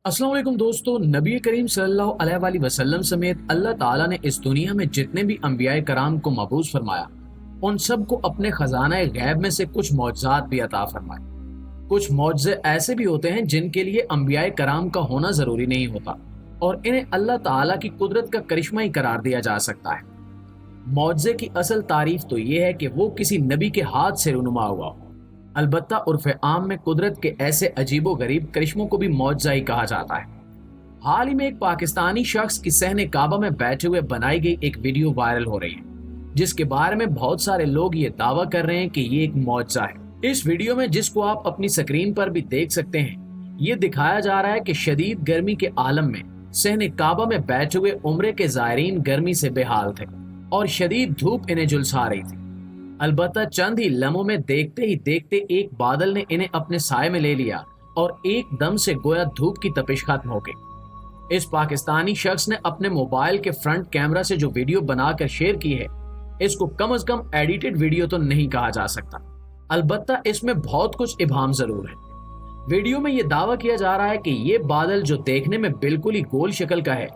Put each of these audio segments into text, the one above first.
अस्सलाम वालेकुम दोस्तों। नबी करीम सल्लल्लाहु अलैहि वसल्लम समेत अल्लाह ताला ने इस दुनिया में जितने भी अंबियाए कराम को मबूस फरमाया, उन सब को अपने खजाना गैब में से कुछ मौजज़ात भी अता फरमाए। कुछ मौजज़े ऐसे भी होते हैं जिनके लिए अंबियाए कराम का होना जरूरी नहीं होता और इन्हें अल्लाह ताला की कुदरत का करिश्मा ही करार दिया जा सकता है। मौजज़े की असल तारीफ तो ये है कि वो किसी नबी के हाथ से रुनुमा हुआ हो। अलबत्ता उर्फ आम में कुदरत के ऐसे अजीबो गरीब करिश्मों को भी मौजज़ा ही कहा जाता है। हाल ही में एक पाकिस्तानी शख्स की सहने काबा में बैठे हुए बनाई गई एक वीडियो वायरल हो रही है, जिसके बारे में बहुत सारे लोग ये दावा कर रहे हैं कि ये एक मौजज़ा है। इस वीडियो में, जिसको आप अपनी स्क्रीन पर भी देख सकते हैं, ये दिखाया जा रहा है कि शदीद गर्मी के आलम में सहने काबा में बैठे हुए उम्रे के ज़ायरीन गर्मी से बेहाल थे और शदीद धूप इन्हें झुलसा रही थी। अलबत्ता चंद ही लम्हों में देखते ही देखते एक बादल ने इन्हें अपने साए में ले लिया और एकदम से गोया धूप की तपिश खत्म हो गई। इस पाकिस्तानी शख्स ने अपने मोबाइल के फ्रंट कैमरा से जो वीडियो बनाकर शेयर की है, इसको कम से कम एडिटेड वीडियो तो नहीं कहा जा सकता। अलबत्ता इसमें बहुत कुछ इबाहम जरूर है। वीडियो में यह दावा किया जा रहा है कि ये बादल, जो देखने में बिल्कुल ही गोल शक्ल का है,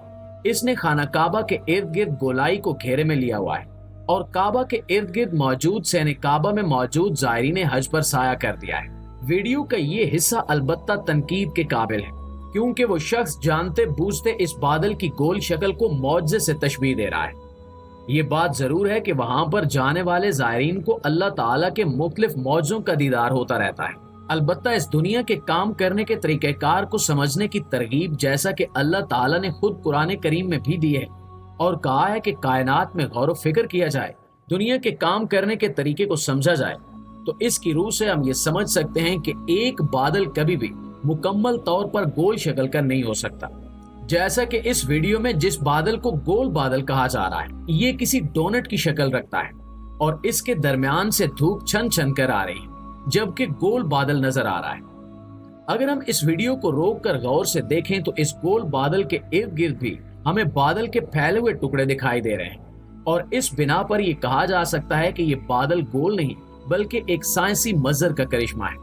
इसने खाना काबा के इर्द गिर्द गोलाई को घेरे में लिया हुआ है और काबा के इर्द गिर्द मौजूद सहने काबा में मौजूद ज़ायरीन हज पर साया कर दिया है। वीडियो का ये हिस्सा अलबत्ता तनकीद के काबिल है, क्योंकि वो शख्स जानते बूझते इस बादल की गोल शक्ल को मौजज़े से तशबीह दे रहा है। ये बात जरूर है कि वहां पर जाने वाले ज़ायरीन को अल्लाह ताला के मुख्तलिफ मौजों का दीदार होता रहता है। अलबत्ता इस दुनिया के काम करने के तरीक़ेकार को समझने की तरगीब, जैसा कि अल्लाह ताला ने खुद कुरान करीम में भी दी है और कहा है कि कायनात में गौर व फिक्र किया जाए, दुनिया के काम करने के तरीके को समझा जाए, तो इसकी रूह से हम ये समझ सकते हैं कि एक बादल कभी भी मुकम्मल तौर पर गोल शक्ल का नहीं हो सकता। जैसा कि इस वीडियो में जिस बादल को गोल बादल कहा जा रहा है, ये किसी डोनट की शक्ल रखता है और इसके दरमियान से धूप छन छन कर आ रही है, जबकि गोल बादल नजर आ रहा है। अगर हम इस वीडियो को रोक कर गौर से देखें तो इस गोल बादल के इर्द गिर्द भी हमें बादल के फैले हुए टुकड़े दिखाई दे रहे हैं और इस बिना पर यह कहा जा सकता है कि ये बादल गोल नहीं बल्कि एक साइंसी मंजर का करिश्मा है।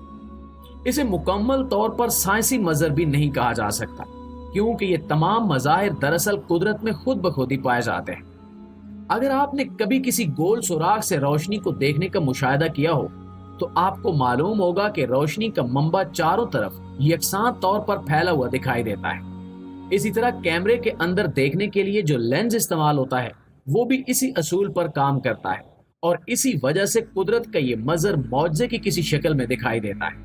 इसे मुकम्मल तौर पर साइंसी मंजर भी नहीं कहा जा सकता, क्योंकि ये तमाम मज़ाहिर दरअसल कुदरत में खुद ब खुद ही पाए जाते हैं। अगर आपने कभी किसी गोल सुराख से रोशनी को देखने का मुशाहिदा किया हो तो आपको मालूम होगा कि रोशनी का मंबा चारों तरफ यकसां तौर पर फैला हुआ दिखाई देता है। इसी तरह कैमरे के अंदर देखने के लिए जो लेंस इस्तेमाल होता है, वो भी इसी असूल पर काम करता है और इसी वजह से कुदरत का ये मंजर मौजज़े की किसी शक्ल में दिखाई देता है,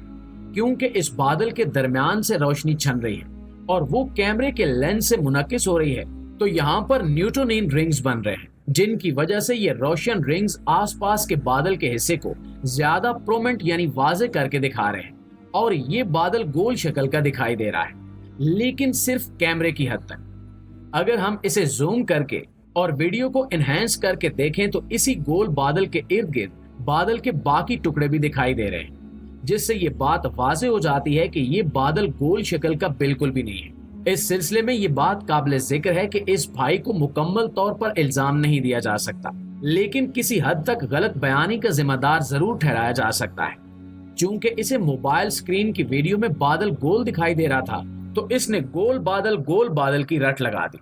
क्योंकि इस बादल के दरमियान से रोशनी छन रही है और वो कैमरे के लेंस से मुनक्किस हो रही है, तो यहाँ पर न्यूटोनियन रिंग्स बन रहे हैं, जिनकी वजह से ये रोशन रिंग्स आसपास के बादल के हिस्से को ज्यादा प्रोमिनेंट यानी वाज़े करके दिखा रहे हैं और ये बादल गोल शक्ल का दिखाई दे रहा है, लेकिन सिर्फ कैमरे की हद तक। अगर हम इसे जूम करके और वीडियो को एनहेंस करके देखें तो इसी गोल बादल के इर्द गिर्द बादल के बाकी टुकड़े भी दिखाई दे रहे हैं, जिससे ये बात वाज़े हो जाती है कि ये बादल गोल शक्ल का बिल्कुल भी नहीं है। इस सिलसिले में ये बात काबिल जिक्र है कि इस भाई को मुकम्मल तौर पर इल्जाम नहीं दिया जा सकता, लेकिन किसी हद तक गलत बयानी का जिम्मेदार जरूर ठहराया जा सकता है। चूंकि इसे मोबाइल स्क्रीन की वीडियो में बादल गोल दिखाई दे रहा था, तो इसने गोल बादल की रट लगा दी,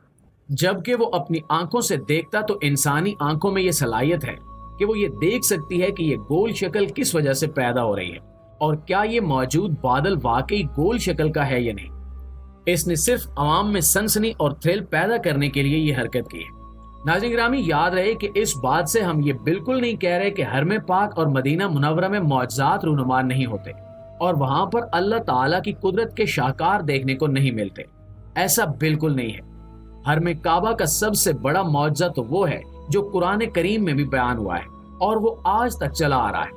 जबकि वो अपनी आंखों से देखता तो इंसानी आंखों में ये सलाहियत है कि वो ये देख सकती है कि ये गोल शक्ल किस वजह से पैदा हो रही है और क्या ये मौजूद बादल वाकई गोल शक्ल का है या नहीं। इसने सिर्फ अवाम में सनसनी और थ्रिल पैदा करने के लिए ये हरकत की है। नाज़रीन गिरामी, याद रहे कि इस बात से हम ये बिल्कुल नहीं कह रहे कि हरम पाक और मदीना मुनव्वरा में मौजज़ात रूनुमा नहीं होते और वहां पर अल्लाह ताला की कुदरत के शाहकार देखने को नहीं मिलते। ऐसा बिल्कुल नहीं है। हरम काबा का सबसे बड़ा मौजज़ा तो वो है जो कुरान करीम में भी बयान हुआ है और वो आज तक चला आ रहा है।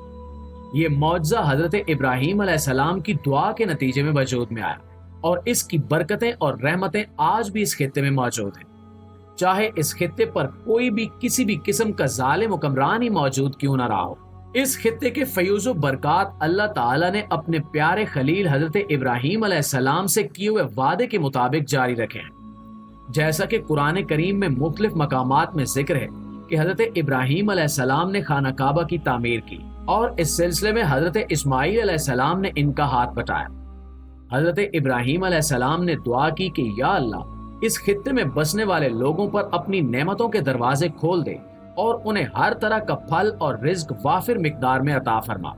ये मौजज़ा हजरत इब्राहीम अलैहिस्सलाम की दुआ के नतीजे में वजूद में आया और इसकी बरकतें और रहमतें आज भी इस खित्ते में मौजूद हैं। चाहे इस खित्ते पर कोई भी किसी भी किस्म का जालिम हुक्मरान ही मौजूद क्यों ना रहा हो, इस खित्ते के फयूज़ बरक़ात अल्लाह ताला ने अपने प्यारे खलील हजरत इब्राहीम अलैहिस्सलाम से किए हुए वादे के मुताबिक जारी रखे हैं। जैसा कि कुरान करीम में मुख्तलिफ मकामात में जिक्र है कि हजरत इब्राहीम अलैहिस्सलाम ने खाना काबा की तामीर की और इस सिलसिले में हजरत इस्माईल अलैहिस्सलाम ने इनका हाथ बटाया। حضرت ابراہیم علیہ السلام نے دعا کی کہ یا اللہ اس خطے میں بسنے والے لوگوں پر اپنی نعمتوں کے دروازے کھول دے اور انہیں ہر طرح کا پھل اور رزق وافر مقدار میں عطا فرما،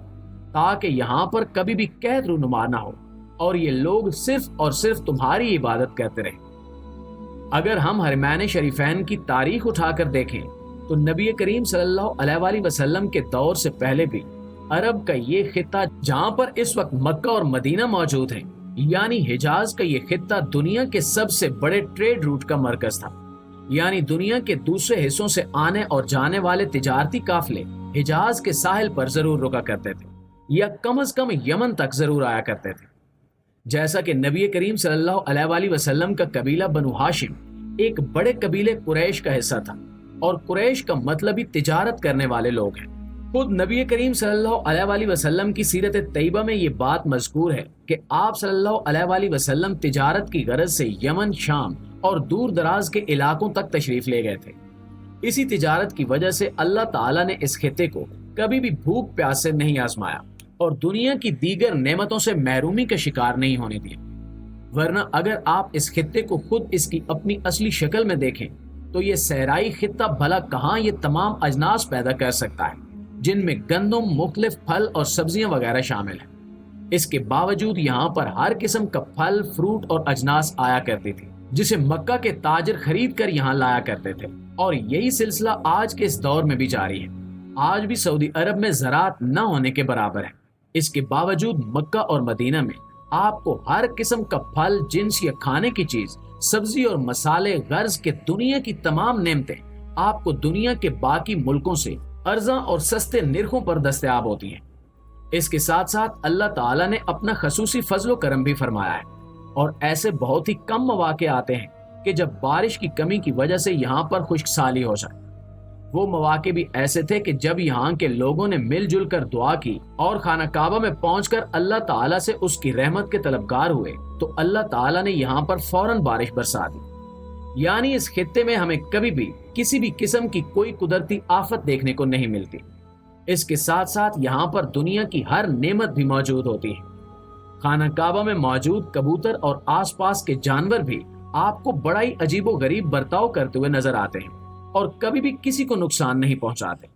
تاکہ یہاں پر کبھی بھی قحط رونما نہ ہو اور یہ لوگ صرف اور صرف تمہاری عبادت کرتے رہیں۔ اگر ہم حرمین شریفین کی تاریخ اٹھا کر دیکھیں تو نبی کریم صلی اللہ علیہ وآلہ وسلم کے دور سے پہلے بھی عرب کا یہ خطہ جہاں پر اس وقت مکہ اور مدینہ موجود ہیں، یعنی حجاز کا یہ خطہ دنیا کے سب سے بڑے ٹریڈ روٹ کا مرکز تھا، یعنی دنیا کے دوسرے حصوں سے آنے اور جانے والے تجارتی قافلے حجاز کے ساحل پر ضرور رکا کرتے تھے یا کم از کم یمن تک ضرور آیا کرتے تھے۔ جیسا کہ نبی کریم صلی اللہ علیہ وآلہ وسلم کا قبیلہ بنو ہاشم ایک بڑے قبیلے قریش کا حصہ تھا، اور قریش کا مطلب ہی تجارت کرنے والے لوگ ہیں۔ خود نبی کریم صلی اللہ علیہ وآلہ وسلم کی سیرت طیبہ میں یہ بات مذکور ہے کہ آپ صلی اللہ علیہ وآلہ وسلم تجارت کی غرض سے یمن، شام اور دور دراز کے علاقوں تک تشریف لے گئے تھے۔ اسی تجارت کی وجہ سے اللہ تعالیٰ نے اس خطے کو کبھی بھی بھوک پیاس سے نہیں آزمایا اور دنیا کی دیگر نعمتوں سے محرومی کا شکار نہیں ہونے دیا، ورنہ اگر آپ اس خطے کو خود اس کی اپنی اصلی شکل میں دیکھیں تو یہ صحرائی خطہ بھلا کہاں یہ تمام اجناس پیدا کر سکتا ہے جن میں گندم، مختلف پھل اور سبزیاں وغیرہ شامل ہیں۔ اس کے باوجود یہاں پر ہر قسم کا پھل، فروٹ اور اجناس آیا کرتی تھی جسے مکہ کے تاجر خرید کر یہاں لایا کرتے تھے، اور یہی سلسلہ آج کے اس دور میں بھی جاری ہے۔ آج بھی سعودی عرب میں زراعت نہ ہونے کے برابر ہے، اس کے باوجود مکہ اور مدینہ میں آپ کو ہر قسم کا پھل، جنس یا کھانے کی چیز، سبزی اور مسالے، غرض کے دنیا کی تمام نعمتیں آپ کو دنیا کے باقی ملکوں سے ارزاں اور سستے نرخوں پر دستیاب ہوتی ہیں۔ اس کے ساتھ ساتھ اللہ تعالیٰ نے اپنا خصوصی فضل و کرم بھی فرمایا ہے، اور ایسے بہت ہی کم مواقع آتے ہیں کہ جب بارش کی کمی کی وجہ سے یہاں پر خشک سالی ہو جائے۔ وہ مواقع بھی ایسے تھے کہ جب یہاں کے لوگوں نے مل جل کر دعا کی اور خانہ کعبہ میں پہنچ کر اللہ تعالیٰ سے اس کی رحمت کے طلبگار ہوئے تو اللہ تعالیٰ نے یہاں پر فوراً بارش برسا دی۔ یعنی اس خطے میں ہمیں کبھی بھی کسی بھی قسم کی کوئی قدرتی آفت دیکھنے کو نہیں ملتی۔ اس کے ساتھ ساتھ یہاں پر دنیا کی ہر نعمت بھی موجود ہوتی ہے۔ خانہ کعبہ میں موجود کبوتر اور آس پاس کے جانور بھی آپ کو بڑا ہی عجیب و غریب برتاؤ کرتے ہوئے نظر آتے ہیں اور کبھی بھی کسی کو نقصان نہیں پہنچاتے۔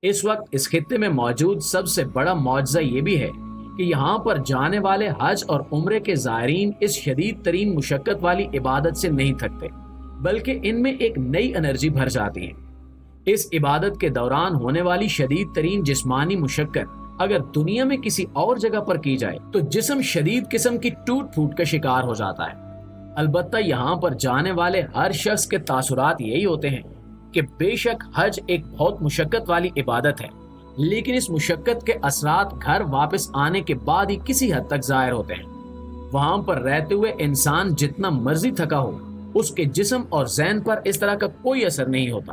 اس وقت اس خطے میں موجود سب سے بڑا معجزہ یہ بھی ہے کہ یہاں پر جانے والے حج اور عمرے کے زائرین اس شدید ترین مشقت والی عبادت سے نہیں تھکتے، بلکہ ان میں ایک نئی انرجی بھر جاتی ہے۔ اس عبادت کے دوران ہونے والی شدید ترین جسمانی مشقت اگر دنیا میں کسی اور جگہ پر کی جائے تو جسم شدید قسم کی ٹوٹ پھوٹ کا شکار ہو جاتا ہے۔ البتہ یہاں پر جانے والے ہر شخص کے تاثرات یہی ہوتے ہیں کہ بے شک حج ایک بہت مشقت والی عبادت ہے، لیکن اس مشقت کے اثرات گھر واپس آنے کے بعد ہی کسی حد تک ظاہر ہوتے ہیں۔ وہاں پر رہتے ہوئے انسان جتنا مرضی تھکا ہو، اس کے جسم اور ذہن پر اس طرح کا کوئی اثر نہیں ہوتا۔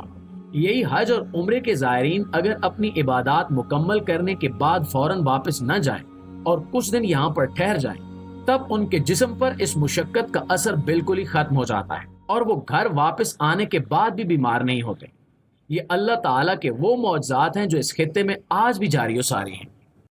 یہی حج اور عمرے کے زائرین اگر اپنی عبادات مکمل کرنے کے بعد فوراً واپس نہ جائیں اور کچھ دن یہاں پر ٹھہر جائیں، تب ان کے جسم پر اس مشقت کا اثر بالکل ہی ختم ہو جاتا ہے اور وہ گھر واپس آنے کے بعد بھی بیمار نہیں ہوتے۔ یہ اللہ تعالیٰ کے وہ معجزات ہیں جو اس خطے میں آج بھی جاری و ساری ہیں۔